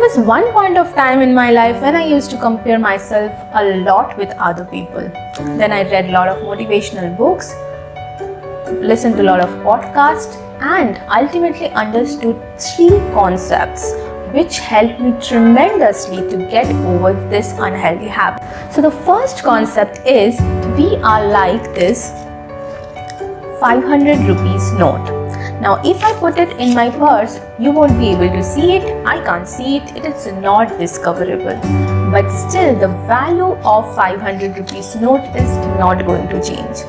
was one point of time in my life when I used to compare myself a lot with other people. Then I read a lot of motivational books, listened to a lot of podcasts, and ultimately understood 3 concepts which helped me tremendously to get over this unhealthy habit. So the first concept is, we are like this 500 rupees note. Now if I put it in my purse, you won't be able to see it, I can't see it, it is not discoverable. But still the value of 500 rupees note is not going to change.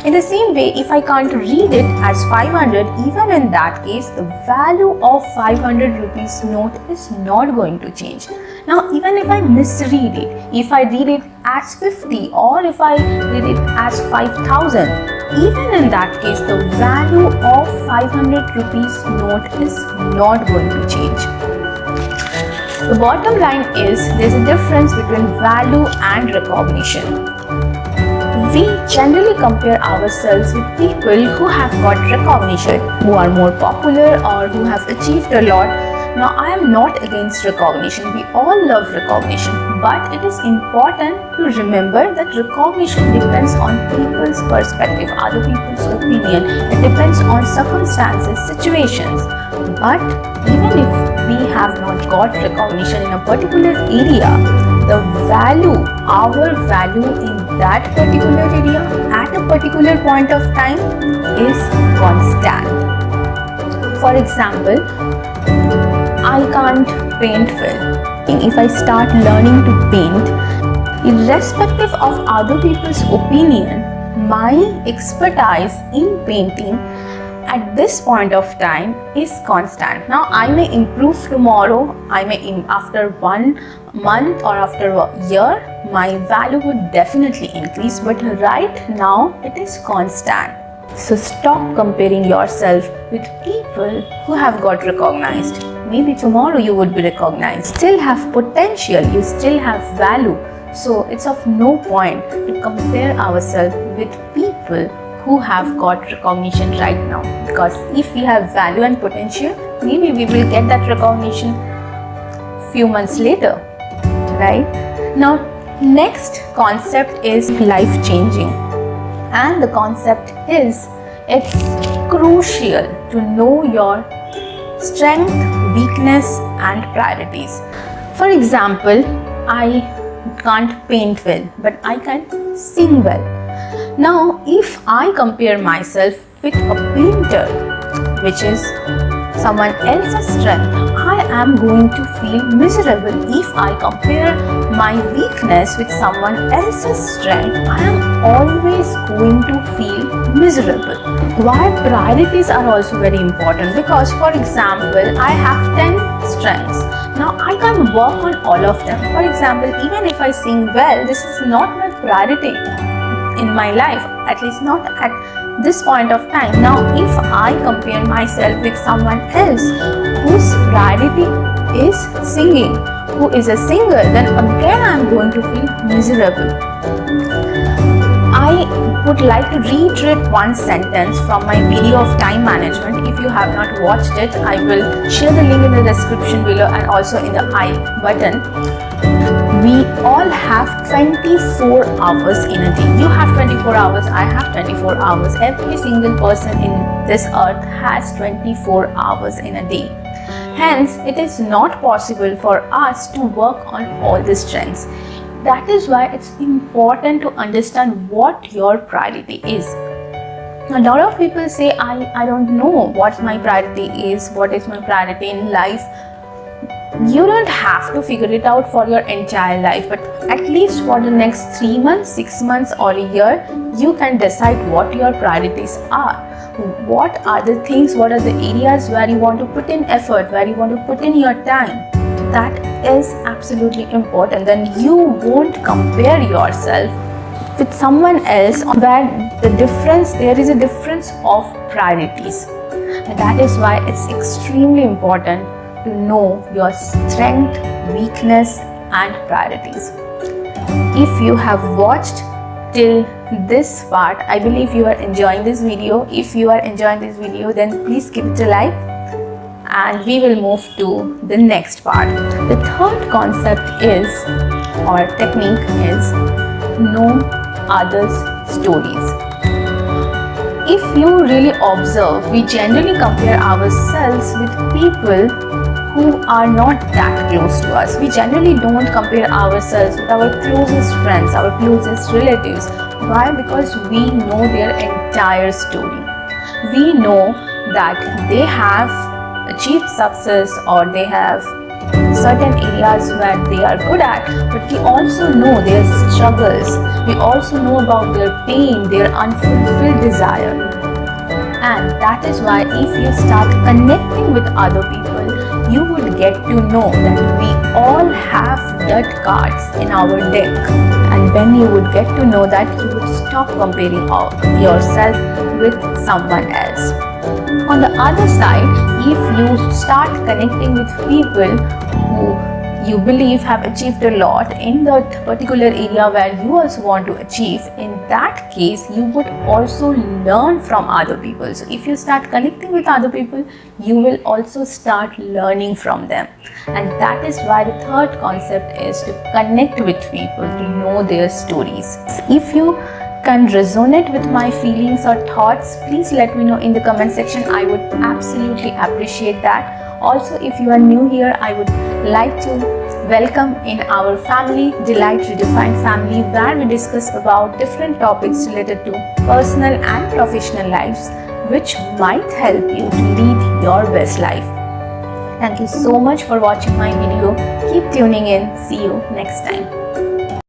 In the same way, if I can't read it as 500, even in that case, the value of 500 rupees note is not going to change. Now, even if I misread it, if I read it as 50 or if I read it as 5,000, even in that case, the value of 500 rupees note is not going to change. The bottom line is, there's a difference between value and recognition. We generally compare ourselves with people who have got recognition, who are more popular or who have achieved a lot. Now, I am not against recognition. We all love recognition, but it is important to remember that recognition depends on people's perspective, other people's opinion. It depends on circumstances, situations. But even if we have not got recognition in a particular area, the value, our value in that particular area at a particular point of time is constant. For example, I can't paint well. If I start learning to paint, irrespective of other people's opinion, my expertise in painting at this point of time is constant. Now I may improve tomorrow, I may after 1 month or after a year, my value would definitely increase, but right now it is constant. So stop comparing yourself with people who have got recognized. Maybe tomorrow you would be recognized. Still have potential, you still have value. So it's of no point to compare ourselves with people who have got recognition right now, because if we have value and potential, maybe we will get that recognition few months later, right? Now, next concept is life changing, and the concept is, it's crucial to know your strength, weakness and priorities. For example, I can't paint well, but I can sing well. Now, if I compare myself with a painter, which is someone else's strength, I am going to feel miserable. If I compare my weakness with someone else's strength, I am always going to feel miserable. Why priorities are also very important, because for example, I have 10 strengths. Now I can't work on all of them. For example, even if I sing well, this is not my priority in my life, at least not at this point of time. Now if I compare myself with someone else whose priority is singing, who is a singer, then again I am going to feel miserable. I would like to reiterate one sentence from my video of time management. If you have not watched it, I will share the link in the description below and also in the I button. We all have 24 hours in a day. You have 24 hours, I have 24 hours. Every single person in this earth has 24 hours in a day. Hence, it is not possible for us to work on all the strengths. That is why it's important to understand what your priority is. A lot of people say, I don't know what my priority is, what is my priority in life. You don't have to figure it out for your entire life, but at least for the next 3 months, 6 months or a year, you can decide what your priorities are. What are the things, what are the areas where you want to put in effort, where you want to put in your time. That is absolutely important. Then you won't compare yourself with someone else where there is a difference of priorities. And that is why it's extremely important to know your strength, weakness and priorities. If you have watched till this part, I believe you are enjoying this video. If you are enjoying this video, then please give it a like and we will move to the next part. The third concept is, or technique is, know others' stories. If you really observe, we generally compare ourselves with people who are not that close to us. We generally don't compare ourselves with our closest friends, our closest relatives. Why? Because we know their entire story. We know that they have achieved success or they have certain areas where they are good at, but we also know their struggles. We also know about their pain, their unfulfilled desire. And that is why if you start connecting with other people, you would get to know that we all have deck cards in our deck. And when you would get to know that, you would stop comparing yourself with someone else. On the other side, if you start connecting with people who you believe have achieved a lot in that particular area where you also want to achieve, in that case you would also learn from other people. So if you start connecting with other people, you will also start learning from them. And that is why the third concept is to connect with people, to know their stories. If you can resonate with my feelings or thoughts, please let me know in the comment section. I would absolutely appreciate that. Also, if you are new here, I would like to welcome in our family, Delight Redefined family, where we discuss about different topics related to personal and professional lives, which might help you to lead your best life. Thank you so much for watching my video. Keep tuning in. See you next time.